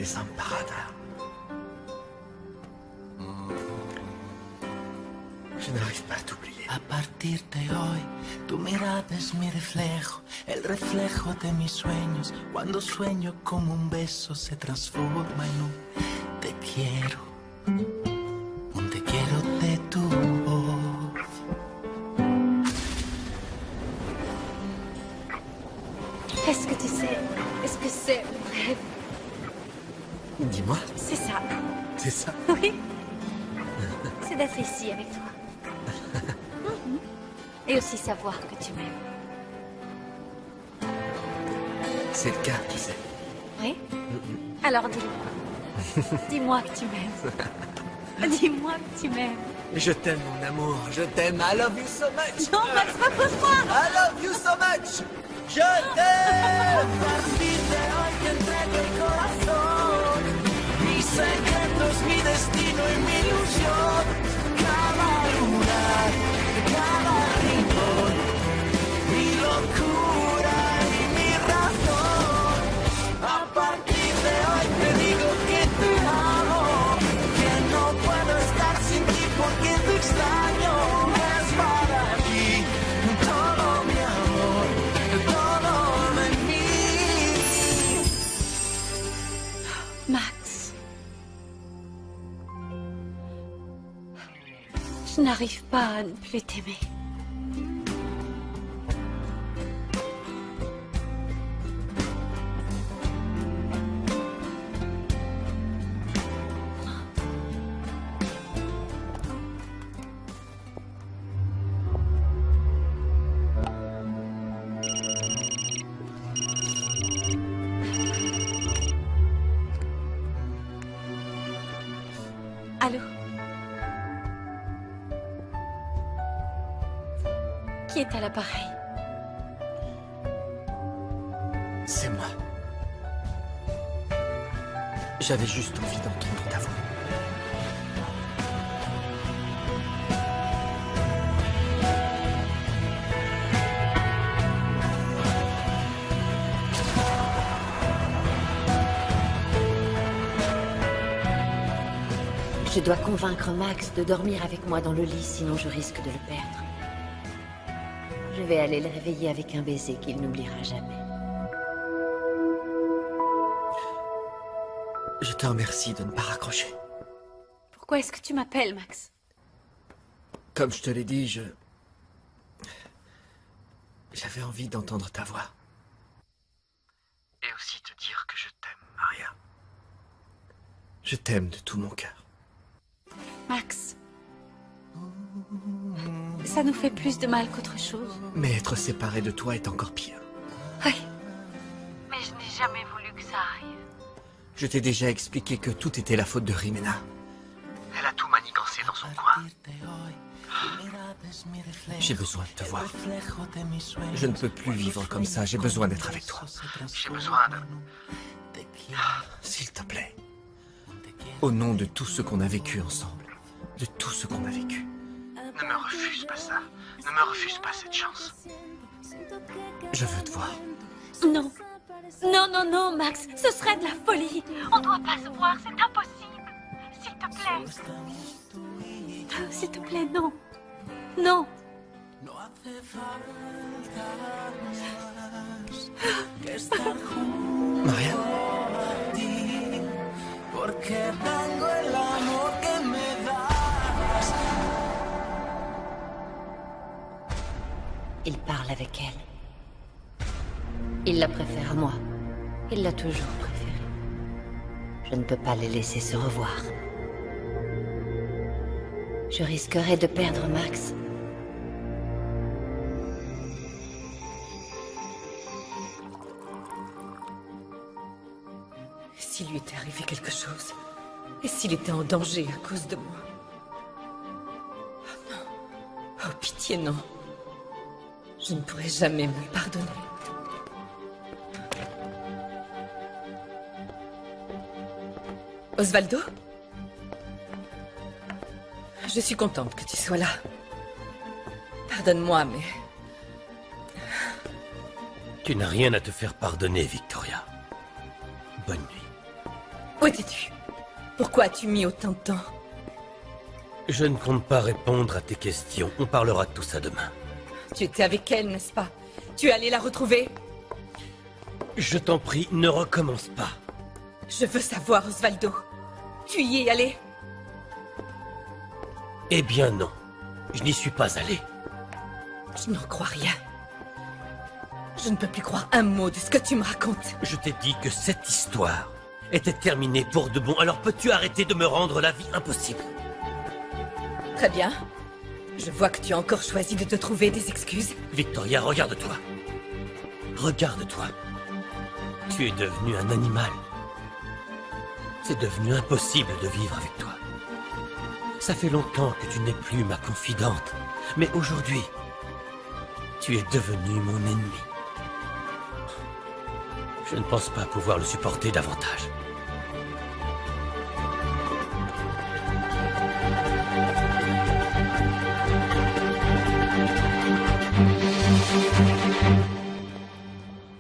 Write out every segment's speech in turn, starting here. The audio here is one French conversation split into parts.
desamparada. Je n'arrive pas à t'oublier. A partir de hoy, tu mirada es mi reflejo, el reflejo de mis sueños. Cuando sueño como un beso se transforma en un te quiero de tu voz. Est-ce que tu sais, est-ce que c'est mon rêve? Dis-moi. C'est ça. C'est ça? Oui. C'est d'être ici avec toi. Et aussi savoir que tu m'aimes. C'est le cas, tu sais. Oui? Alors dis-moi. Dis-moi que tu m'aimes. Dis-moi que tu m'aimes. Je t'aime, mon amour. Je t'aime. I love you so much. Non, Max, repose-moi. I love you so much. Je t'aime. Partir de hoy te entrego el corazón, mis secretos, mi destino y mi ilusión. Cada lunar, cada rincón, mi locura y mi razón. A partir de hoy te digo que te amo, que no puedo estar sin ti porque te extraño. Es para ti todo mi amor, todo de mí. Max. Je n'arrive pas à ne plus t'aimer. Allô? Qui est à l'appareil? C'est moi. J'avais juste envie d'entendre ta voix. Je dois convaincre Max de dormir avec moi dans le lit, sinon je risque de le perdre. Je vais aller le réveiller avec un baiser qu'il n'oubliera jamais. Je te remercie de ne pas raccrocher. Pourquoi est-ce que tu m'appelles, Max? Comme je te l'ai dit, j'avais envie d'entendre ta voix. Et aussi te dire que je t'aime, Maria. Je t'aime de tout mon cœur. Max. Ça nous fait plus de mal qu'autre chose. Mais être séparé de toi est encore pire. Oui. Mais je n'ai jamais voulu que ça arrive. Je t'ai déjà expliqué que tout était la faute de Rimena. Elle a tout manigancé dans son coin. J'ai besoin de te voir. Je ne peux plus vivre comme ça, j'ai besoin d'être avec toi. J'ai besoin de... S'il te plaît. Au nom de tout ce qu'on a vécu ensemble, de tout ce qu'on a vécu, ne me refuse pas ça. Ne me refuse pas cette chance. Je veux te voir. Non. Non, non, non, Max. Ce serait de la folie. On doit pas se voir, c'est impossible. S'il te plaît. S'il te plaît, non. Non. Maria. Il parle avec elle. Il la préfère à moi. Il l'a toujours préférée. Je ne peux pas les laisser se revoir. Je risquerais de perdre Max. S'il lui était arrivé quelque chose, et s'il était en danger à cause de moi. Oh non. Oh, pitié, non. Je ne pourrai jamais me pardonner. Osvaldo? Je suis contente que tu sois là. Pardonne-moi, mais... Tu n'as rien à te faire pardonner, Victoria. Bonne nuit. Où étais-tu? Pourquoi as-tu mis autant de temps? Je ne compte pas répondre à tes questions. On parlera de tout ça demain. Tu étais avec elle, n'est-ce pas? Tu es allé la retrouver? Je t'en prie, ne recommence pas. Je veux savoir, Osvaldo. Tu y es allé? Eh bien non. Je n'y suis pas allé. Je n'en crois rien. Je ne peux plus croire un mot de ce que tu me racontes. Je t'ai dit que cette histoire était terminée pour de bon. Alors peux-tu arrêter de me rendre la vie impossible? Très bien. Je vois que tu as encore choisi de te trouver des excuses. Victoria, regarde-toi. Regarde-toi. Tu es devenu un animal. C'est devenu impossible de vivre avec toi. Ça fait longtemps que tu n'es plus ma confidente. Mais aujourd'hui, tu es devenu mon ennemi. Je ne pense pas pouvoir le supporter davantage.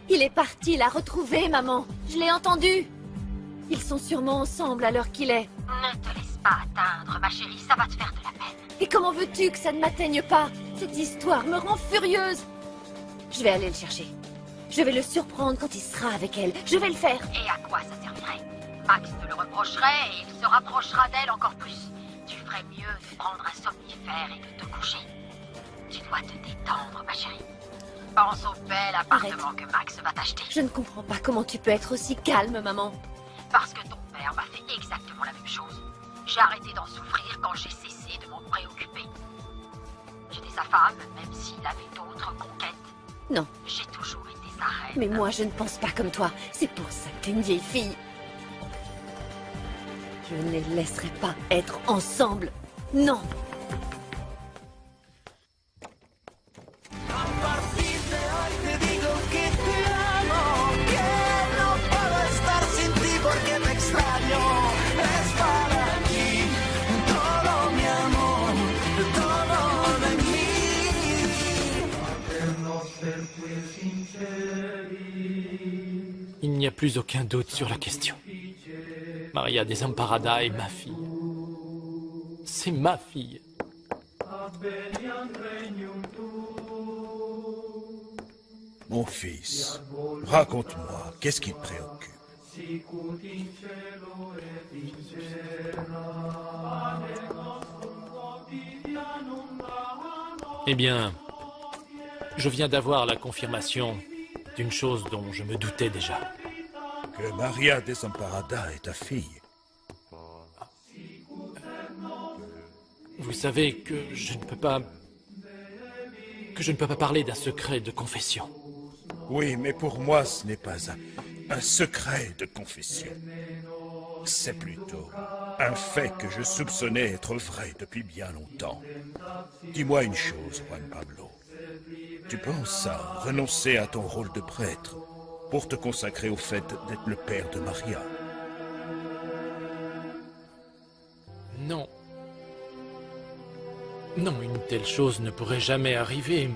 Il est parti la retrouver, maman. Je l'ai entendu. Ils sont sûrement ensemble à l'heure qu'il est. Ne te laisse pas atteindre, ma chérie, ça va te faire de la peine. Et comment veux-tu que ça ne m'atteigne pas? Cette histoire me rend furieuse. Je vais aller le chercher. Je vais le surprendre quand il sera avec elle. Je vais le faire. Et à quoi ça servirait? Max te le reprocherait et il se rapprochera d'elle encore plus. Tu ferais mieux de prendre un somnifère et de te coucher. Tu dois te détendre, ma chérie. Pense au bel appartement que Max va t'acheter. Je ne comprends pas comment tu peux être aussi calme, maman. Parce que ton père m'a fait exactement la même chose. J'ai arrêté d'en souffrir quand j'ai cessé de m'en préoccuper. J'étais sa femme, même s'il avait d'autres conquêtes. Non. J'ai toujours été sa reine. Mais moi, je ne pense pas comme toi. C'est pour ça que t'es une vieille fille. Je ne les laisserai pas être ensemble. Non. Il n'y a plus aucun doute sur la question. Maria Desamparada est ma fille. C'est ma fille. Mon fils, raconte-moi, qu'est-ce qui te préoccupe? Eh bien, je viens d'avoir la confirmation d'une chose dont je me doutais déjà. Que Maria Desamparada est ta fille. Vous savez que je ne peux pas... parler d'un secret de confession. Oui, mais pour moi, ce n'est pas un secret de confession. C'est plutôt un fait que je soupçonnais être vrai depuis bien longtemps. Dis-moi une chose, Juan Pablo. Tu penses à renoncer à ton rôle de prêtre pour te consacrer au fait d'être le père de Maria? Non. Non, une telle chose ne pourrait jamais arriver.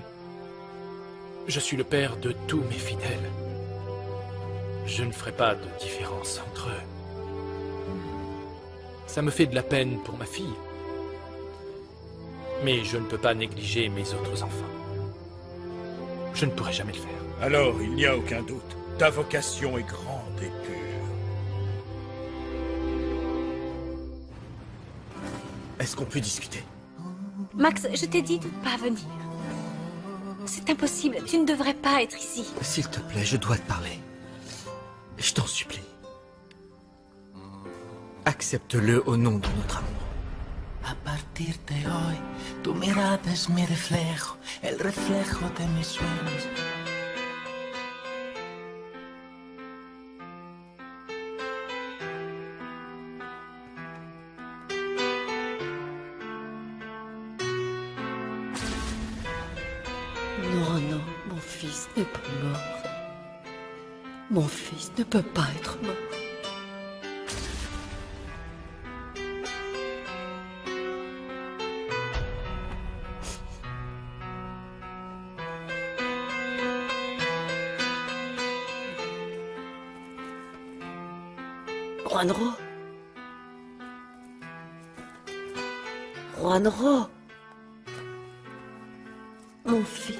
Je suis le père de tous mes fidèles. Je ne ferai pas de différence entre eux. Ça me fait de la peine pour ma fille. Mais je ne peux pas négliger mes autres enfants. Je ne pourrai jamais le faire. Alors, il n'y a aucun doute. Ta vocation est grande et pure. Est-ce qu'on peut discuter? Max, je t'ai dit de ne pas venir. C'est impossible. Tu ne devrais pas être ici. S'il te plaît, je dois te parler. Je t'en supplie. Accepte-le au nom de notre amour. A partir de hoy, tu mirada es mi reflejo, el reflejo de mis sueños. Non, non, mon fils n'est pas mort. Mon fils ne peut pas être mort. Juanro. Juanro. Mon fils.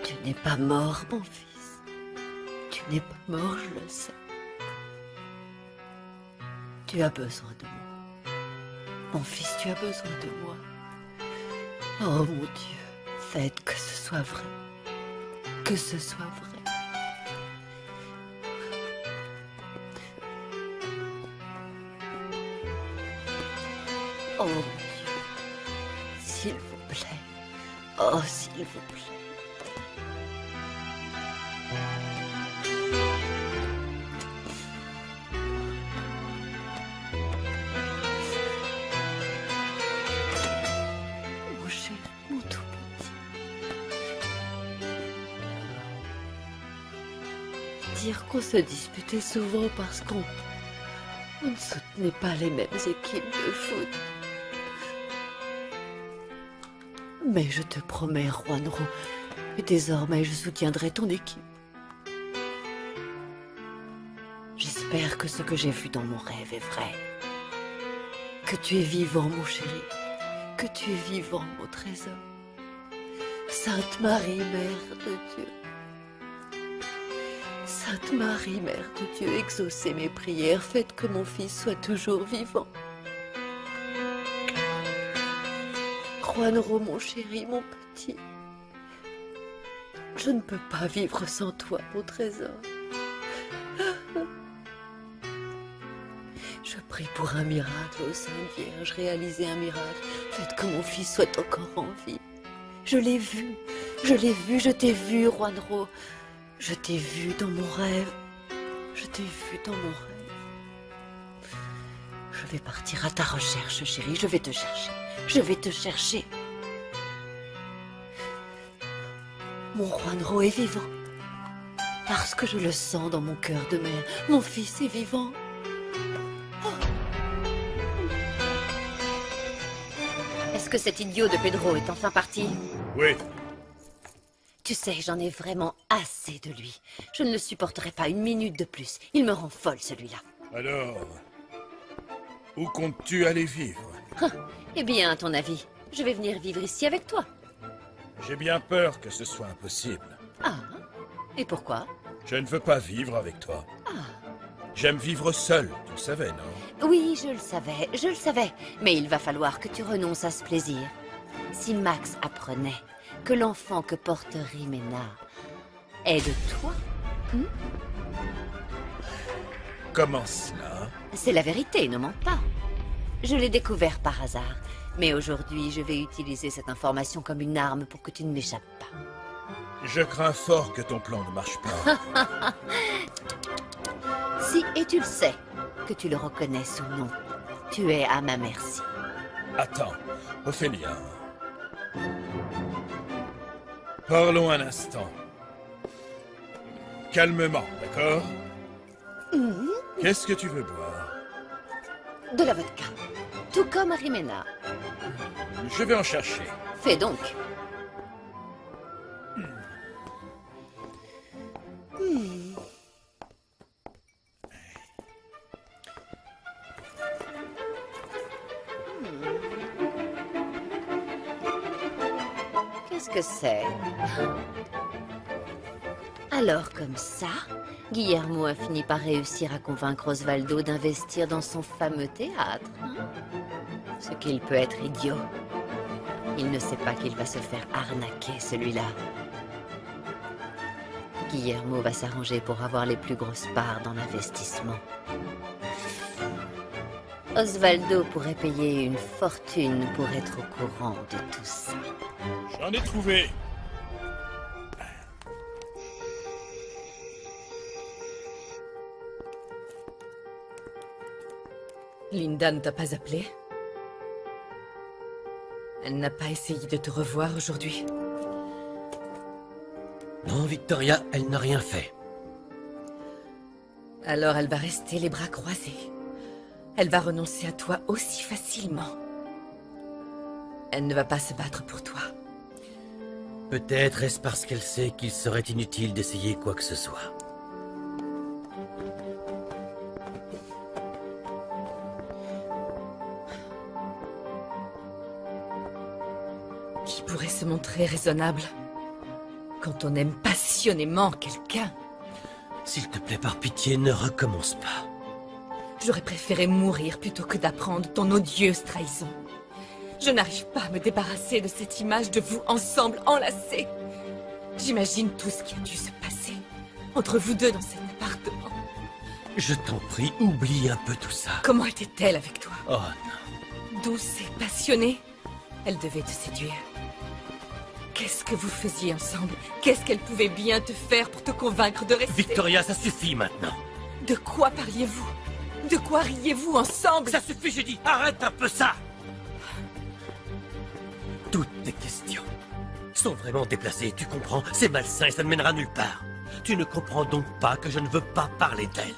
Tu n'es pas mort, mon fils. Tu n'es pas mort, je le sais. Tu as besoin de moi. Mon fils, tu as besoin de moi. Oh mon Dieu, faites que ce soit vrai. Que ce soit vrai. Oh mon Dieu, s'il vous plaît. Oh, s'il vous plaît. Mon chéri, mon tout petit. Dire qu'on se disputait souvent parce qu'on ne soutenait pas les mêmes équipes de foot. Mais je te promets, Juanro, et désormais je soutiendrai ton équipe. J'espère que ce que j'ai vu dans mon rêve est vrai. Que tu es vivant, mon chéri. Que tu es vivant, mon trésor. Sainte Marie, Mère de Dieu. Sainte Marie, Mère de Dieu, exaucez mes prières. Faites que mon fils soit toujours vivant. Juanro, mon chéri, mon petit. Je ne peux pas vivre sans toi, mon trésor. Je prie pour un miracle, ô Sainte Vierge, réalisez un miracle. Faites que mon fils soit encore en vie. Je l'ai vu, je t'ai vu, Juanro. Je t'ai vu dans mon rêve. Je t'ai vu dans mon rêve. Je vais partir à ta recherche, chérie, je vais te chercher. Je vais te chercher. Mon Juanro est vivant. Parce que je le sens dans mon cœur de mère. Mon fils est vivant. Est-ce que cet idiot de Pedro est enfin parti? Oui. Tu sais, j'en ai vraiment assez de lui. Je ne le supporterai pas une minute de plus. Il me rend folle, celui-là. Alors, où comptes-tu aller vivre? Eh bien, à ton avis, je vais venir vivre ici avec toi. J'ai bien peur que ce soit impossible. Ah, et pourquoi? Je ne veux pas vivre avec toi. J'aime vivre seul, tu le savais, non? Oui, je le savais. Mais il va falloir que tu renonces à ce plaisir. Si Max apprenait que l'enfant que porte Rimena est de toi... Comment cela? C'est la vérité, ne mens pas. Je l'ai découvert par hasard. Mais aujourd'hui, je vais utiliser cette information comme une arme pour que tu ne m'échappes pas. Je crains fort que ton plan ne marche pas. Si, et tu le sais, que tu le reconnaisses ou non, tu es à ma merci. Attends, Ophélia. Parlons un instant. Calmement, d'accord? Qu'est-ce que tu veux boire? De la vodka. Tout comme Rimena. Je vais en chercher. Fais donc. Qu'est-ce que c'est? Alors, comme ça, Guillermo a fini par réussir à convaincre Osvaldo d'investir dans son fameux théâtre. Ce qu'il peut être idiot. Il ne sait pas qu'il va se faire arnaquer, celui-là. Guillermo va s'arranger pour avoir les plus grosses parts dans l'investissement. Osvaldo pourrait payer une fortune pour être au courant de tout ça. J'en ai trouvé. Linda ne t'a pas appelé? Elle n'a pas essayé de te revoir aujourd'hui? Non, Victoria, elle n'a rien fait. Alors elle va rester les bras croisés. Elle va renoncer à toi aussi facilement. Elle ne va pas se battre pour toi. Peut-être est-ce parce qu'elle sait qu'il serait inutile d'essayer quoi que ce soit. Qui pourrait se montrer raisonnable quand on aime passionnément quelqu'un? S'il te plaît, par pitié, ne recommence pas. J'aurais préféré mourir plutôt que d'apprendre ton odieuse trahison. Je n'arrive pas à me débarrasser de cette image de vous ensemble enlacés. J'imagine tout ce qui a dû se passer entre vous deux dans cet appartement. Je t'en prie, oublie un peu tout ça. Comment était-elle avec toi? Oh non. Douce et passionnée. Elle devait te séduire. Qu'est-ce que vous faisiez ensemble? Qu'est-ce qu'elle pouvait bien te faire pour te convaincre de rester? Victoria, ça suffit maintenant. De quoi parliez-vous? De quoi riez-vous ensemble? Ça suffit, j'ai dit, arrête un peu ça! Toutes tes questions sont vraiment déplacées, tu comprends? C'est malsain et ça ne mènera nulle part. Tu ne comprends donc pas que je ne veux pas parler d'elle.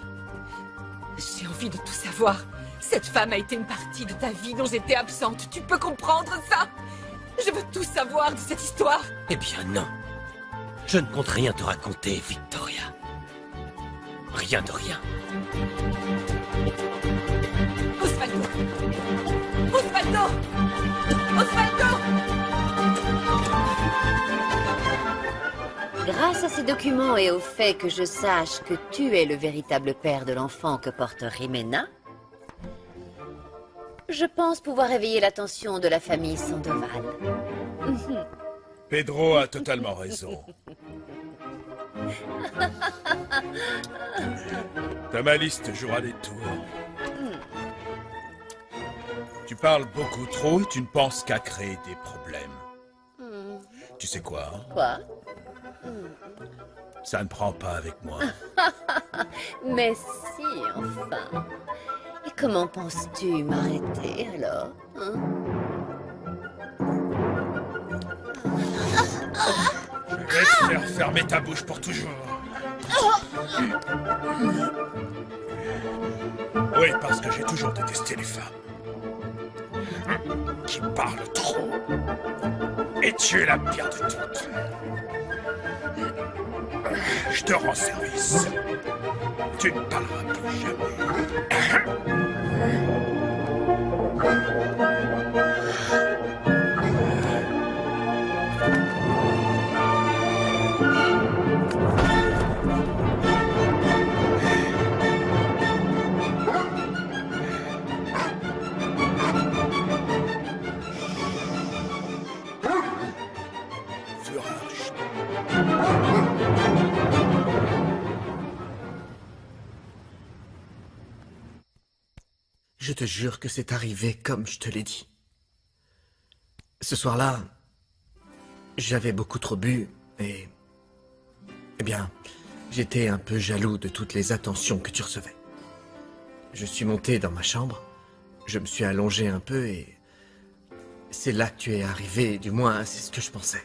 J'ai envie de tout savoir. Cette femme a été une partie de ta vie dont j'étais absente. Tu peux comprendre ça? Je veux tout savoir de cette histoire. Eh bien non. Je ne compte rien te raconter, Victoria. Rien de rien. Osvaldo! Osvaldo! Osvaldo! Grâce à ces documents et au fait que je sache que tu es le véritable père de l'enfant que porte Jimena, je pense pouvoir éveiller l'attention de la famille Sandoval. Pedro a totalement raison. Ta malice te jouera des tours. Tu parles beaucoup trop et tu ne penses qu'à créer des problèmes. Tu sais quoi? Quoi? Ça ne prend pas avec moi. Mais si, enfin. Et comment penses-tu m'arrêter, alors, hein? Je vais te faire fermer ta bouche pour toujours. Oui, parce que j'ai toujours détesté les femmes. Qui parlent trop. Et tu es la pire de toutes. Je te rends service. Tu ne parleras plus jamais. Je te jure que c'est arrivé comme je te l'ai dit. Ce soir-là, j'avais beaucoup trop bu et... Eh bien, j'étais un peu jaloux de toutes les attentions que tu recevais. Je suis monté dans ma chambre, je me suis allongé un peu et... C'est là que tu es arrivé, du moins c'est ce que je pensais.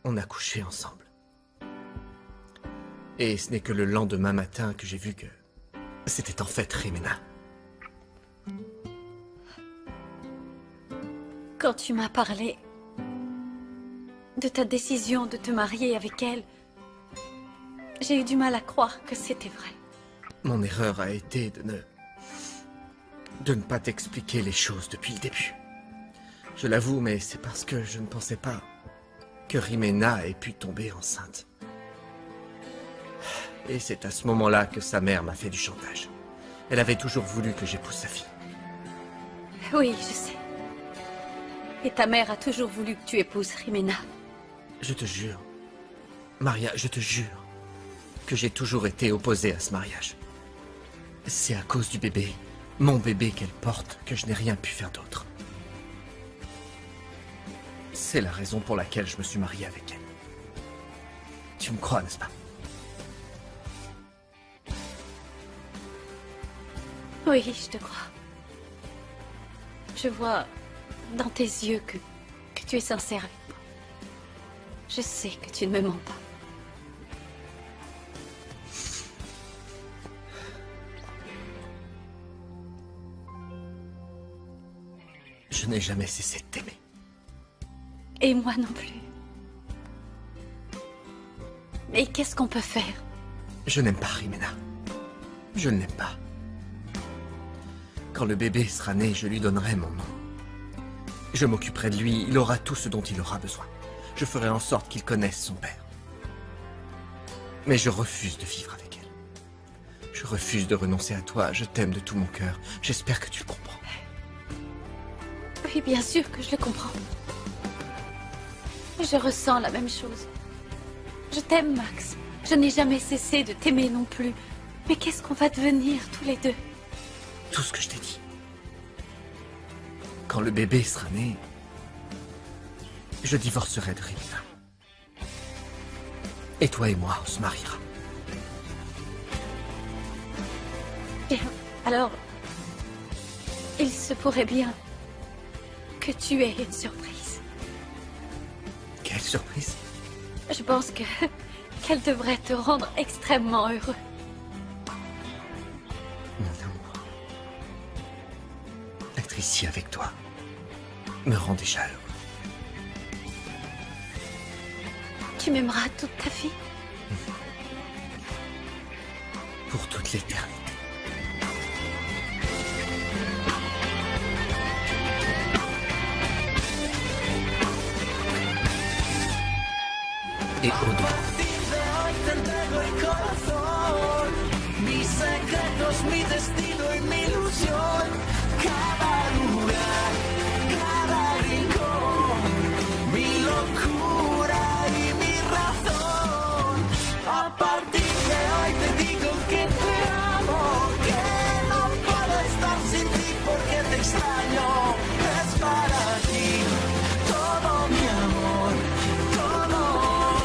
On a couché ensemble. Et ce n'est que le lendemain matin que j'ai vu que... C'était en fait Jimena. Quand tu m'as parlé de ta décision de te marier avec elle, j'ai eu du mal à croire que c'était vrai. Mon erreur a été de ne pas t'expliquer les choses depuis le début. Je l'avoue, mais c'est parce que je ne pensais pas que Jimena ait pu tomber enceinte. Et c'est à ce moment-là que sa mère m'a fait du chantage. Elle avait toujours voulu que j'épouse sa fille. Oui, je sais. Et ta mère a toujours voulu que tu épouses Jimena. Je te jure, Maria, je te jure que j'ai toujours été opposé à ce mariage. C'est à cause du bébé, mon bébé qu'elle porte, que je n'ai rien pu faire d'autre. C'est la raison pour laquelle je me suis marié avec elle. Tu me crois, n'est-ce pas? Oui, je te crois. Je vois dans tes yeux que tu es sincère avec moi. Je sais que tu ne me mens pas. Je n'ai jamais cessé de t'aimer. Et moi non plus. Mais qu'est-ce qu'on peut faire? Je n'aime pas Rimena. Je ne l'aime pas. Quand le bébé sera né, je lui donnerai mon nom. Je m'occuperai de lui, il aura tout ce dont il aura besoin. Je ferai en sorte qu'il connaisse son père. Mais je refuse de vivre avec elle. Je refuse de renoncer à toi, je t'aime de tout mon cœur. J'espère que tu le comprends. Oui, bien sûr que je le comprends. Je ressens la même chose. Je t'aime, Max. Je n'ai jamais cessé de t'aimer non plus. Mais qu'est-ce qu'on va devenir tous les deux? Tout ce que je t'ai dit. Quand le bébé sera né, je divorcerai de Rimena. Et toi et moi, on se mariera. Bien, alors, il se pourrait bien que tu aies une surprise. Quelle surprise? Je pense qu'elle devrait te rendre extrêmement heureux. Mon amour, être ici avec toi me rend déjà heureux. Tu m'aimeras toute ta vie? Pour toute l'éternité. Et au-delà. Te entrego el corazón, mis secretos, mi destino y mi ilusión. Cada lugar, cada rincón, mi locura y mi razón. A partir de hoy te digo que te amo, que no puedo estar sin ti porque te extraño. Es para ti todo mi amor, todo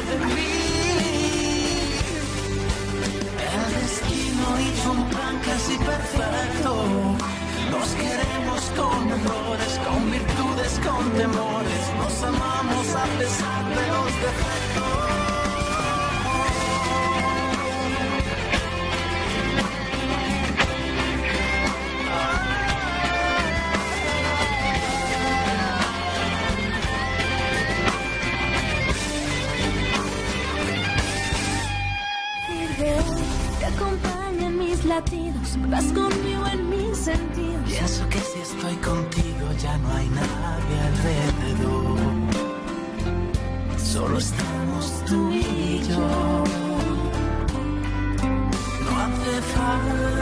de mí. El destino hizo un plan casi perfecto. Nos queremos con errores, con virtudes, con temores. Nos amamos a pesar de los defectos. Te acompaña en mis latidos, vas conmigo en mis sentidos. Pienso que si estoy contigo ya no hay nadie alrededor. Solo estamos tú y yo. No hace falta